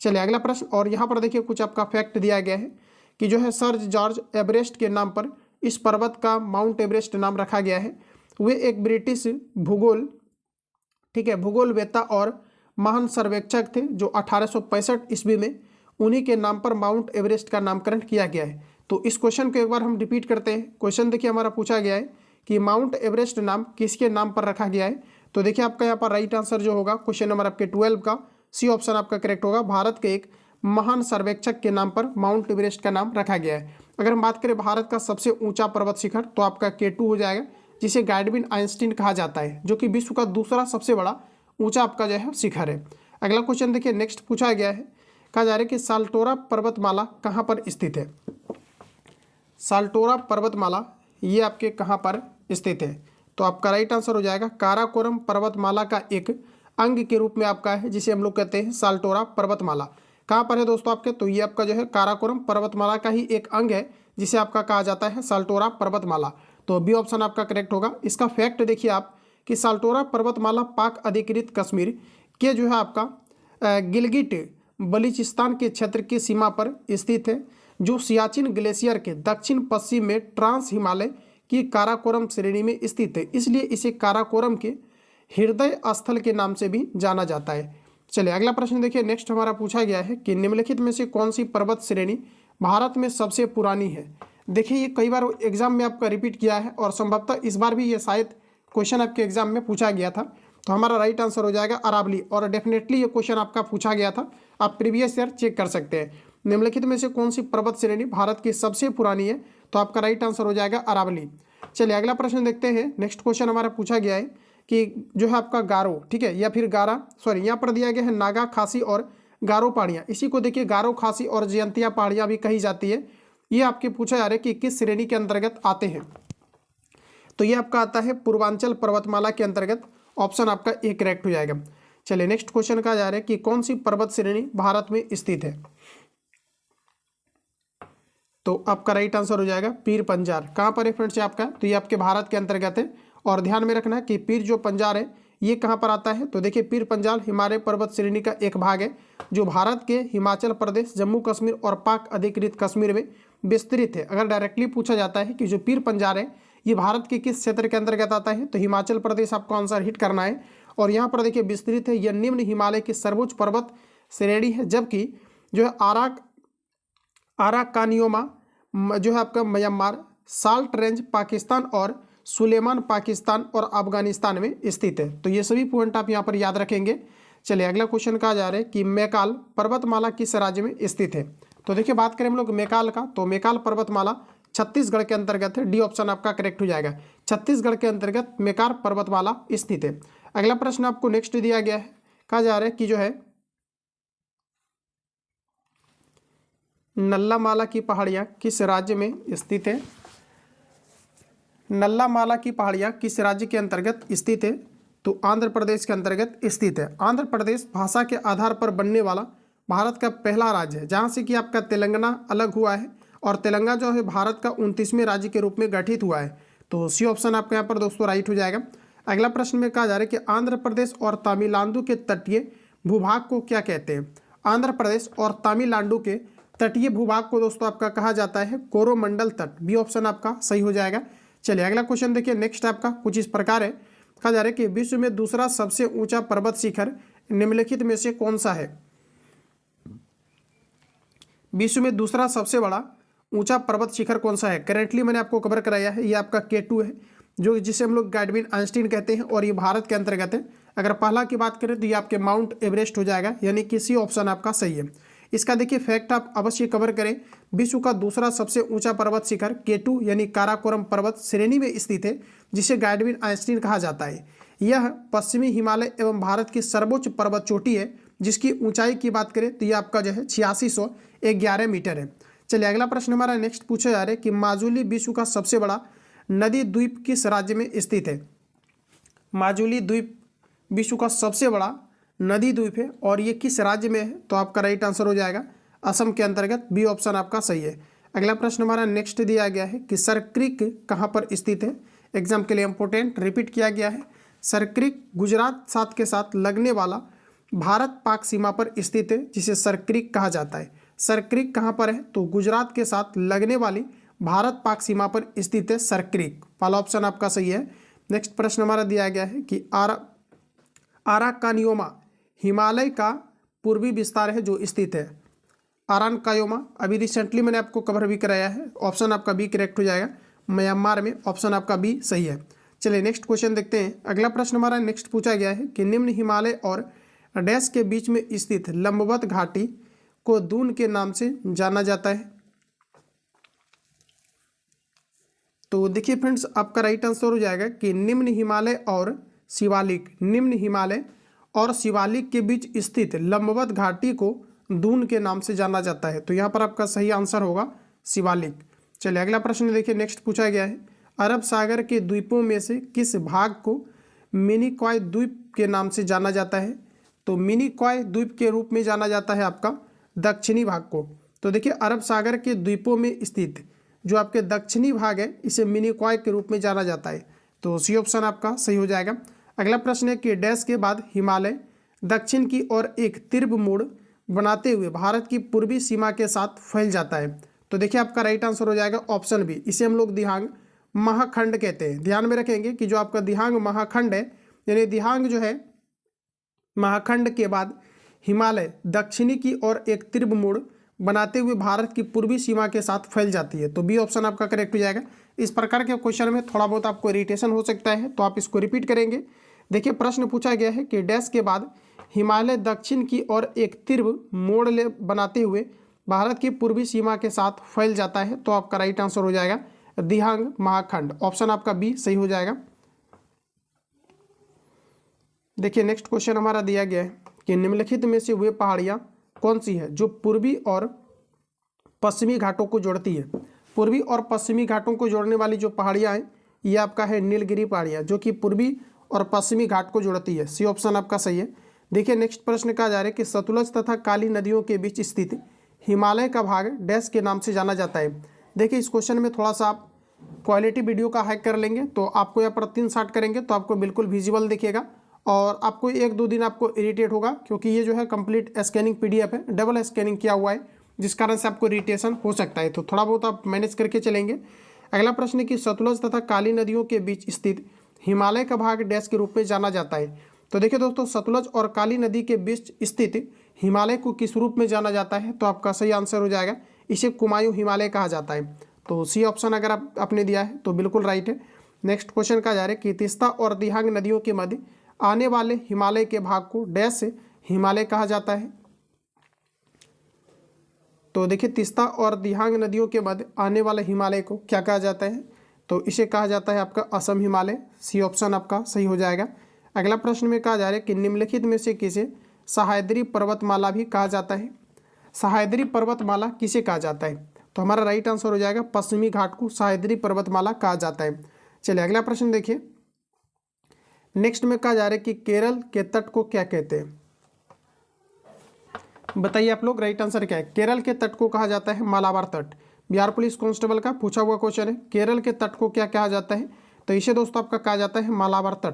चलिए अगला प्रश्न, और यहाँ पर देखिए कुछ आपका फैक्ट दिया गया है कि जो है सर जॉर्ज एवरेस्ट के नाम पर इस पर्वत का माउंट एवरेस्ट नाम रखा गया है। वे एक ब्रिटिश भूगोल, ठीक है, भूगोलवेत्ता और महान सर्वेक्षक थे, जो 1865 ईस्वी में उन्हीं के नाम पर माउंट एवरेस्ट का नामकरण किया गया है। तो इस क्वेश्चन को एक बार हम रिपीट करते हैं। क्वेश्चन देखिए हमारा पूछा गया है कि माउंट एवरेस्ट नाम किसके नाम पर रखा गया है। तो देखिए आपका यहाँ पर राइट आंसर जो होगा क्वेश्चन नंबर आपके 12 का सी ऑप्शन आपका करेक्ट होगा। भारत के एक महान सर्वेक्षक के नाम पर माउंट एवरेस्ट का नाम रखा गया है। अगर हम बात करें भारत का सबसे ऊंचा पर्वत शिखर, तो आपका K2 हो जाएगा, जिसे गाडविन आइंस्टीन कहा जाता है, जो कि विश्व का दूसरा सबसे बड़ा ऊंचा आपका जो है शिखर है। अगला क्वेश्चन देखिए नेक्स्ट पूछा गया है, कहा जा रहा है कि साल्टोरा पर्वतमाला कहाँ पर स्थित है। साल्टोरा पर्वतमाला ये आपके कहाँ पर स्थित है। तो आपका राइट आंसर हो जाएगा काराकोरम पर्वतमाला का एक अंग के रूप में आपका है, जिसे हम लोग कहते हैं साल्टोरा पर्वतमाला। कहाँ पर है दोस्तों आपके, तो ये आपका जो है काराकोरम पर्वतमाला का ही एक अंग है, जिसे आपका कहा जाता है साल्टोरा पर्वतमाला। तो बी ऑप्शन आपका करेक्ट होगा। इसका फैक्ट देखिए आप कि साल्टोरा पर्वतमाला पाक अधिकृत कश्मीर के जो है आपका गिलगिट बलूचिस्तान के क्षेत्र की सीमा पर स्थित है, जो सियाचिन ग्लेशियर के दक्षिण पश्चिम में ट्रांस हिमालय की काराकोरम श्रेणी में स्थित है। इसलिए इसे काराकोरम के हृदय स्थल के नाम से भी जाना जाता है। चलिए अगला प्रश्न देखिए नेक्स्ट हमारा पूछा गया है कि निम्नलिखित में से कौन सी पर्वत श्रेणी भारत में सबसे पुरानी है। देखिए ये कई बार एग्जाम में आपका रिपीट किया है, और संभवतः इस बार भी ये शायद क्वेश्चन आपके एग्जाम में पूछा गया था। तो हमारा राइट आंसर हो जाएगा अरावली, और डेफिनेटली ये क्वेश्चन आपका पूछा गया था, आप प्रीवियस ईयर चेक कर सकते हैं। निम्नलिखित में से कौन सी पर्वत श्रेणी भारत की सबसे पुरानी है, तो आपका राइट आंसर हो जाएगा अरावली। चलिए अगला प्रश्न देखते हैं। नेक्स्ट क्वेश्चन हमारा पूछा गया है कि जो है आपका गारो, ठीक है, या फिर गारा, सॉरी यहाँ पर दिया गया है नागा, खासी और गारो पहाड़ियाँ। इसी को देखिए गारो, खासी और जयंतिया पहाड़ियाँ भी कही जाती है। ये आपके पूछा जा रहा है कि किस श्रेणी के अंतर्गत आते हैं। तो ये आपका आता है पूर्वांचल पर्वतमाला के अंतर्गत, ऑप्शन आपका ए करेक्ट हो जाएगा। चलिए नेक्स्ट क्वेश्चन कहा जा रहा है कि कौन सी पर्वत श्रेणी भारत में स्थित है। तो आपका राइट आंसर हो जाएगा पीर पंजाल। कहाँ पर है फ्रेंड्स आपका, तो ये आपके भारत के अंतर्गत है। और ध्यान में रखना कि पीर जो पंजाल है ये कहाँ पर आता है, तो देखिए पीर पंजाल हिमालय पर्वत श्रेणी का एक भाग है जो भारत के हिमाचल प्रदेश, जम्मू कश्मीर और पाक अधिकृत कश्मीर में विस्तृत है। अगर डायरेक्टली पूछा जाता है कि जो पीर पंजाल है ये भारत के किस क्षेत्र के अंतर्गत आता है, तो हिमाचल प्रदेश आपको आंसर हिट करना है। और यहाँ पर देखिए विस्तृत है, यह निम्न हिमालय की सर्वोच्च पर्वत श्रेणी है, जबकि जो है आराकानियोमा जो है आपका म्यांमार, साल्ट रेंज पाकिस्तान और सुलेमान पाकिस्तान और अफगानिस्तान में स्थित है। तो ये सभी पॉइंट आप यहाँ पर याद रखेंगे। चलिए अगला क्वेश्चन कहा जा रहा है कि मैकाल पर्वतमाला किस राज्य में स्थित है। तो देखिए बात करें हम लोग मैकाल का, तो मैकाल पर्वतमाला छत्तीसगढ़ के अंतर्गत है। डी ऑप्शन आपका करेक्ट हो जाएगा। छत्तीसगढ़ के अंतर्गत मैकाल पर्वतमाला स्थित है। अगला प्रश्न आपको नेक्स्ट दिया गया है, कहा जा रहा है कि जो है नल्लामाला की पहाड़ियाँ किस राज्य में स्थित है। नल्लामाला की पहाड़ियाँ किस राज्य के अंतर्गत स्थित है, तो आंध्र प्रदेश के अंतर्गत स्थित है। आंध्र प्रदेश भाषा के आधार पर बनने वाला भारत का पहला राज्य है, जहाँ से कि आपका तेलंगाना अलग हुआ है और तेलंगाना जो है भारत का 29वें राज्य के रूप में गठित हुआ है। तो सी ऑप्शन आपका यहाँ पर दोस्तों राइट हो जाएगा। अगला प्रश्न में कहा जा रहा है कि आंध्र प्रदेश और तमिलनाडु के तटीय भूभाग को क्या कहते हैं। आंध्र प्रदेश और तमिलनाडु के तटीय भूभाग को दोस्तों आपका कहा जाता है कोरोमंडल तट। बी ऑप्शन आपका सही हो जाएगा। चलिए अगला क्वेश्चन देखिए नेक्स्ट आपका कुछ इस प्रकार है, कहा जा रहा है कि विश्व में दूसरा सबसे ऊंचा पर्वत शिखर निम्नलिखित में से कौन सा है। विश्व में दूसरा सबसे बड़ा ऊंचा पर्वत शिखर कौन सा है। करेंटली मैंने आपको कवर कराया है, ये आपका K2 है, जो जिसे हम लोग गैडविन आइंस्टीन कहते हैं और ये भारत के अंतर्गत है। अगर पहला की बात करें तो ये आपके माउंट एवरेस्ट हो जाएगा, यानी कि सी ऑप्शन आपका सही है। इसका देखिए फैक्ट आप अवश्य कवर करें। विश्व का दूसरा सबसे ऊंचा पर्वत शिखर K2 यानी काराकोरम पर्वत श्रेणी में स्थित है, जिसे गैडविन आइंस्टीन कहा जाता है। यह पश्चिमी हिमालय एवं भारत की सर्वोच्च पर्वत चोटी है, जिसकी ऊंचाई की बात करें तो ये आपका जो है 8611 मीटर है। चलिए अगला प्रश्न हमारा नेक्स्ट पूछा जा रहा है कि माजुली विश्व का सबसे बड़ा नदी द्वीप किस राज्य में स्थित है। माजुली द्वीप विश्व का सबसे बड़ा नदी द्वीप है और ये किस राज्य में है, तो आपका राइट आंसर हो जाएगा असम के अंतर्गत। बी ऑप्शन आपका सही है। अगला प्रश्न हमारा नेक्स्ट दिया गया है कि सर क्रीक कहाँ पर स्थित है। एग्जाम के लिए इंपॉर्टेंट रिपीट किया गया है। सर क्रीक गुजरात साथ के साथ लगने वाला भारत पाक सीमा पर स्थित है, जिसे सर क्रीक कहा जाता है। सर क्रीक कहाँ पर है, तो गुजरात के साथ लगने वाली भारत पाक सीमा पर स्थित है सर क्रीक। पहला ऑप्शन आपका सही है। नेक्स्ट प्रश्न हमारा दिया गया है कि आराकानियोमा हिमालय का पूर्वी विस्तार है जो स्थित है। आराकानियोमा अभी रिसेंटली मैंने आपको कवर भी कराया है, ऑप्शन आपका बी करेक्ट हो जाएगा। म्यांमार में ऑप्शन आपका बी सही है। चलिए नेक्स्ट क्वेश्चन देखते हैं। अगला प्रश्न हमारा नेक्स्ट पूछा गया है कि निम्न हिमालय और डैश के बीच में स्थित लंबवत घाटी को दून के नाम से जाना जाता है। तो देखिए फ्रेंड्स आपका राइट आंसर हो जाएगा कि निम्न हिमालय और शिवालिक, निम्न हिमालय और शिवालिक के बीच स्थित लंबवत घाटी को दून के नाम से जाना जाता है। तो यहाँ पर आपका सही आंसर होगा शिवालिक। चलिए अगला प्रश्न देखिए नेक्स्ट पूछा गया है, अरब सागर के द्वीपों में से किस भाग को मिनिकॉय द्वीप के नाम से जाना जाता है। तो मिनिकॉय द्वीप के रूप में जाना जाता है आपका दक्षिणी भाग को। तो देखिए अरब सागर के द्वीपों में स्थित जो आपके दक्षिणी भाग है इसे मिनिकॉय के रूप में जाना जाता है। तो सी ऑप्शन आपका सही हो जाएगा। अगला प्रश्न है कि डैश के बाद हिमालय दक्षिण की ओर एक तीव्र मोड़ बनाते हुए भारत की पूर्वी सीमा के साथ फैल जाता है। तो देखिए आपका राइट आंसर हो जाएगा ऑप्शन बी, इसे हम लोग दिहांग महाखंड कहते हैं। ध्यान में रखेंगे कि जो आपका दिहांग महाखंड है, यानी दिहांग जो है महाखंड के बाद हिमालय दक्षिणी की ओर एक तीव्र मोड़ बनाते हुए भारत की पूर्वी सीमा के साथ फैल जाती है। तो बी ऑप्शन आपका करेक्ट हो जाएगा। इस प्रकार के क्वेश्चन में थोड़ा बहुत आपको इरिटेशन हो सकता है, तो आप इसको रिपीट करेंगे। देखिए प्रश्न पूछा गया है कि डैश के बाद हिमालय दक्षिण की ओर एक तीव्र मोड़ बनाते हुए भारत की पूर्वी सीमा के साथ फैल जाता है। तो आपका राइट आंसर हो जाएगा दिहांग महाखंड, ऑप्शन आपका बी सही हो जाएगा। देखिए नेक्स्ट क्वेश्चन हमारा दिया गया है कि निम्नलिखित में से वे पहाड़ियाँ कौन सी है जो पूर्वी और पश्चिमी घाटों को जोड़ती है। पूर्वी और पश्चिमी घाटों को जोड़ने वाली जो पहाड़ियाँ हैं ये आपका है नीलगिरी पहाड़ियाँ, जो कि पूर्वी और पश्चिमी घाट को जोड़ती है। सी ऑप्शन आपका सही है। देखिए नेक्स्ट प्रश्न कहा जा रहा है कि सतलज तथा काली नदियों के बीच स्थित हिमालय का भाग डैश के नाम से जाना जाता है। देखिए इस क्वेश्चन में थोड़ा सा आप क्वालिटी वीडियो का हैक कर लेंगे तो आपको यहाँ पर 3 शॉट करेंगे तो आपको बिल्कुल विजिबल दिखेगा और आपको 1-2 दिन आपको इरिटेट होगा, क्योंकि ये जो है कंप्लीट स्कैनिंग PDF है, डबल स्कैनिंग किया हुआ है, जिस कारण से आपको इरिटेशन हो सकता है। तो थोड़ा बहुत आप मैनेज करके चलेंगे। अगला प्रश्न है कि सतलज तथा काली नदियों के बीच स्थित हिमालय का भाग डैश के रूप में जाना जाता है। तो देखिए दोस्तों, सतलज और काली नदी के बीच स्थित हिमालय को किस रूप में जाना जाता है? तो आपका सही आंसर हो जाएगा, इसे कुमायूं हिमालय कहा जाता है। तो सी ऑप्शन अगर आपने दिया है तो बिल्कुल राइट है। नेक्स्ट क्वेश्चन कहा जा रहा है कि तीस्ता और दिहांग नदियों के मध्य आने वाले हिमालय के भाग को डैश से हिमालय कहा जाता है। तो देखिए तीस्ता और दिहांग नदियों के मध्य आने वाले हिमालय को क्या कहा जाता है? तो इसे कहा जाता है आपका असम हिमालय। सी ऑप्शन आपका सही हो जाएगा। अगला प्रश्न में कहा जा रहा है कि निम्नलिखित में से किसे सह्याद्री पर्वतमाला भी कहा जाता है? सह्याद्री पर्वतमाला किसे कहा जाता है? तो हमारा राइट आंसर हो जाएगा पश्चिमी घाट को सह्याद्री पर्वतमाला कहा जाता है। चलिए अगला प्रश्न देखिए। नेक्स्ट में कहा जा रहा है कि केरल के तट को क्या कहते हैं? बताइए आप लोग, राइट आंसर क्या है? केरल के तट को कहा जाता है मालाबार तट। बिहार पुलिस कांस्टेबल का पूछा हुआ क्वेश्चन है, केरल के तट को क्या कहा जाता है? तो इसे दोस्तों आपका कहा जाता है मालाबार तट।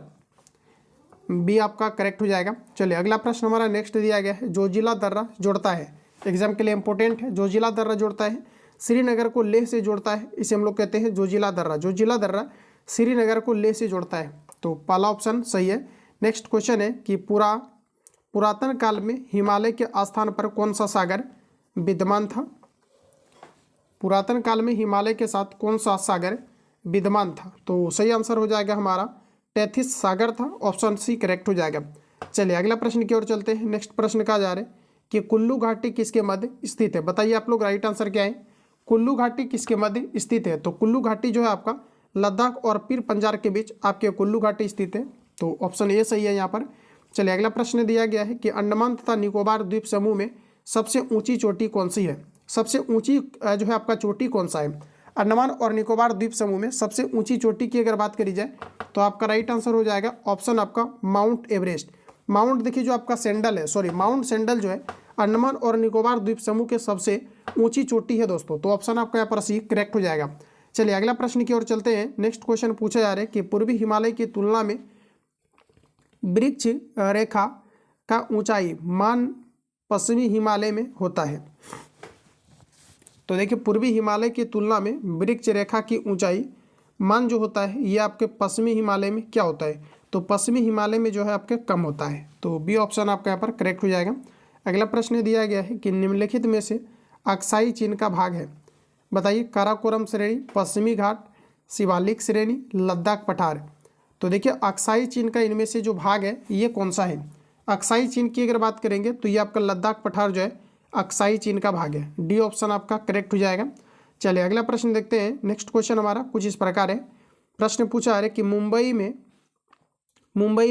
बी आपका करेक्ट हो जाएगा। चलिए अगला प्रश्न हमारा नेक्स्ट दिया गया है, जोजिला दर्रा जोड़ता है, एग्जाम के लिए इंपॉर्टेंट है। जोजिला दर्रा जोड़ता है श्रीनगर को लेह से जोड़ता है, इसे हम लोग कहते हैं जोजिला दर्रा। जोजिला दर्रा श्रीनगर को लेह से जोड़ता है। तो पहला ऑप्शन सही है। नेक्स्ट क्वेश्चन है कि पुरातन काल में हिमालय के स्थान पर कौन सा सागर विद्यमान था? पुरातन काल में हिमालय के साथ कौन सा सागर विद्यमान था? तो सही आंसर हो जाएगा हमारा टेथिस सागर था। ऑप्शन सी करेक्ट हो जाएगा। चलिए अगला प्रश्न की ओर चलते हैं। नेक्स्ट प्रश्न कहा जा रहा है कि कुल्लू घाटी किसके मध्य स्थित है? बताइए आप लोग, राइट आंसर क्या है? कुल्लू घाटी किसके मध्य स्थित है? तो कुल्लू घाटी जो है आपका लद्दाख और पीर पंजाल के बीच आपके कुल्लू घाटी स्थित है। तो ऑप्शन ए सही है यहाँ पर। चलिए अगला प्रश्न दिया गया है कि अंडमान तथा निकोबार द्वीप समूह में सबसे ऊंची चोटी कौन सी है? सबसे ऊंची जो है आपका चोटी कौन सा है? अंडमान और निकोबार द्वीप समूह में सबसे ऊंची चोटी की अगर बात करी जाए तो आपका राइट आंसर हो जाएगा ऑप्शन आपका माउंट एवरेस्ट। माउंट देखिए जो आपका सैंडल है, सॉरी माउंट सैंडल जो है अंडमान और निकोबार द्वीप समूह के सबसे ऊंची चोटी है दोस्तों। तो ऑप्शन आपका यहाँ पर सी करेक्ट हो जाएगा। चलिए अगला प्रश्न की ओर चलते हैं। नेक्स्ट क्वेश्चन पूछा जा रहा है कि पूर्वी हिमालय की तुलना में वृक्ष रेखा का ऊंचाई मान पश्चिमी हिमालय में होता है। तो देखिए पूर्वी हिमालय की तुलना में वृक्ष रेखा की ऊंचाई मान जो होता है ये आपके पश्चिमी हिमालय में क्या होता है? तो पश्चिमी हिमालय में जो है आपके कम होता है। तो बी ऑप्शन आपका यहाँ पर करेक्ट हो जाएगा। अगला प्रश्न दिया गया है कि निम्नलिखित में से अक्साई चीन का भाग है। बताइए काराकोरम श्रेणी, पश्चिमी घाट, शिवालिक श्रेणी, लद्दाख पठार। तो देखिए अक्साई चीन का इनमें से जो भाग है ये कौन सा है? अक्साई चीन की अगर बात करेंगे तो ये आपका लद्दाख पठार जो है अक्साई चीन का भाग है। डी ऑप्शन आपका करेक्ट हो जाएगा। चलिए अगला प्रश्न देखते हैं। नेक्स्ट क्वेश्चन हमारा कुछ इस प्रकार है। प्रश्न पूछा है कि मुंबई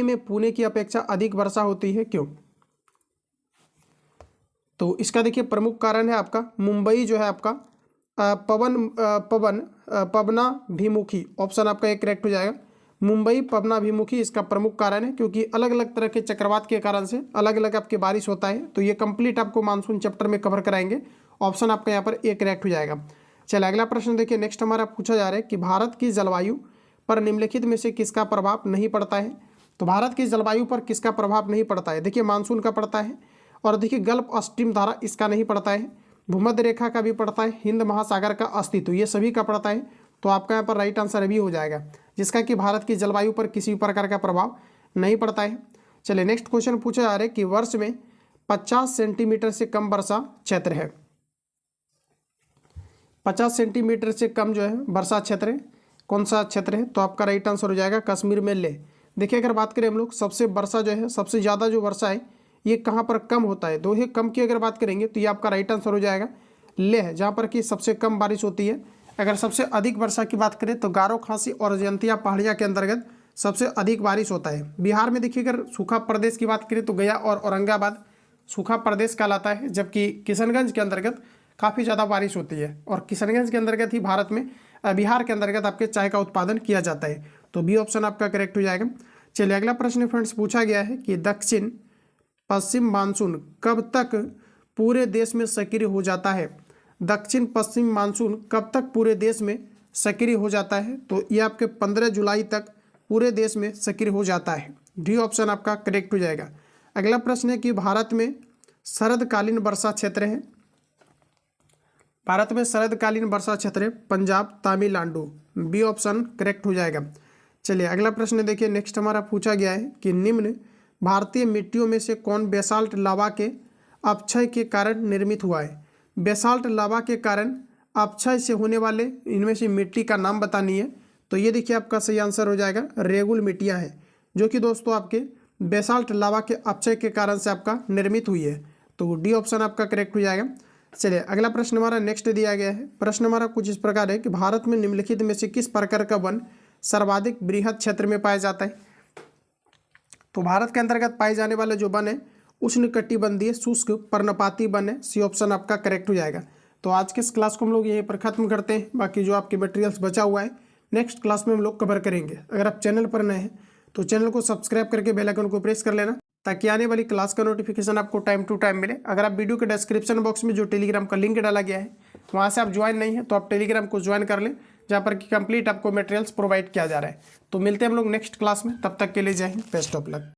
में पुणे की अपेक्षा अधिक वर्षा होती है, क्यों? तो इसका देखिए प्रमुख कारण है आपका मुंबई जो है आपका पवनाभिमुखी। ऑप्शन आपका एक करेक्ट हो जाएगा। मुंबई पवनाभिमुखी इसका प्रमुख कारण है, क्योंकि अलग अलग तरह के चक्रवात के कारण से अलग अलग आपके बारिश होता है। तो ये कंप्लीट आपको मानसून चैप्टर में कवर कराएंगे। ऑप्शन आपका यहाँ पर ए करेक्ट हो जाएगा। चलिए अगला प्रश्न देखिए। नेक्स्ट हमारा पूछा जा रहा है कि भारत की जलवायु पर निम्नलिखित में से किसका प्रभाव नहीं पड़ता है? तो भारत की जलवायु पर किसका प्रभाव नहीं पड़ता है? देखिए मानसून का पड़ता है, और देखिए गल्फ स्ट्रीम धारा इसका नहीं पड़ता है, भूमध्य रेखा का भी पड़ता है, हिंद महासागर का अस्तित्व ये सभी का पड़ता है। तो आपका यहाँ पर राइट आंसर भी हो जाएगा, जिसका कि भारत की जलवायु पर किसी भी प्रकार का प्रभाव नहीं पड़ता है। चलिए नेक्स्ट क्वेश्चन पूछा जा रहा है कि वर्ष में 50 सेंटीमीटर से कम वर्षा क्षेत्र है। 50 सेंटीमीटर से कम जो है वर्षा क्षेत्र है, कौन सा क्षेत्र है? तो आपका राइट आंसर हो जाएगा कश्मीर में लेह। देखिए अगर बात करें हम लोग सबसे वर्षा जो है सबसे ज़्यादा जो वर्षा है ये कहाँ पर कम होता है? दोहे कम की अगर बात करेंगे तो ये आपका राइट आंसर हो जाएगा लेह, जहाँ पर कि सबसे कम बारिश होती है। अगर सबसे अधिक वर्षा की बात करें तो गारो खासी और जयंतिया पहाड़ियाँ के अंतर्गत सबसे अधिक बारिश होता है। बिहार में देखिए अगर सूखा प्रदेश की बात करें तो गया और औरंगाबाद सूखा प्रदेश कहलाता है, जबकि किशनगंज के अंतर्गत काफ़ी ज़्यादा बारिश होती है, और किशनगंज के अंतर्गत ही भारत में बिहार के अंतर्गत आपके चाय का उत्पादन किया जाता है। तो बी ऑप्शन आपका करेक्ट हो जाएगा। चलिए अगला प्रश्न फ्रेंड्स पूछा गया है कि दक्षिण पश्चिम मानसून कब तक पूरे देश में सक्रिय हो जाता है। दक्षिण पश्चिम मानसून कब तक पूरे देश में सक्रिय हो जाता है, तो ये आपके 15 जुलाई तक पूरे देश में सक्रिय हो जाता है। डी ऑप्शन आपका करेक्ट हो जाएगा। अगला प्रश्न है कि भारत में शरदकालीन वर्षा क्षेत्र है। भारत में शरदकालीन वर्षा क्षेत्र है Punjab, Tamil Nadu. B option correct हो जाएगा। चलिए अगला प्रश्न देखिए, नेक्स्ट हमारा पूछा गया है कि निम्न भारतीय मिट्टियों में से कौन बेसाल्ट लावा के अपक्षय के कारण निर्मित हुआ है। बेसाल्ट लावा के कारण अपक्षय से होने वाले इनमें से मिट्टी का नाम बतानी है, तो ये देखिए आपका सही आंसर हो जाएगा रेगुल मिट्टियाँ हैं, जो कि दोस्तों आपके बेसाल्ट लावा के अपक्षय के कारण से आपका निर्मित हुई है। तो डी ऑप्शन आपका करेक्ट हो जाएगा। चलिए अगला प्रश्न हमारा नेक्स्ट दिया गया है। प्रश्न हमारा कुछ इस प्रकार है कि भारत में निम्नलिखित में से किस प्रकार का वन सर्वाधिक बृहद क्षेत्र में पाया जाता है। तो भारत के अंतर्गत पाए जाने वाले जो वन है उष्णकटिबंधीय शुष्क पर्णपाती वन है। सी ऑप्शन आपका करेक्ट हो जाएगा। तो आज के इस क्लास को हम लोग यहीं पर खत्म करते हैं। बाकी जो आपके मटेरियल्स बचा हुआ है नेक्स्ट क्लास में हम लोग कवर करेंगे। अगर आप चैनल पर नए हैं तो चैनल को सब्सक्राइब करके बेल आइकन को प्रेस कर लेना, ताकि आने वाली क्लास का नोटिफिकेशन आपको टाइम टू टाइम मिले। अगर आप वीडियो के डिस्क्रिप्शन बॉक्स में जो टेलीग्राम का लिंक डाला गया है वहाँ से आप ज्वाइन नहीं है तो आप टेलीग्राम को ज्वाइन कर लें, जहाँ पर कि कंप्लीट आपको मटेरियल्स प्रोवाइड किया जा रहा है। तो मिलते हैं हम लोग नेक्स्ट क्लास में, तब तक के लिए जय हिंद, बेस्ट ऑफ लक।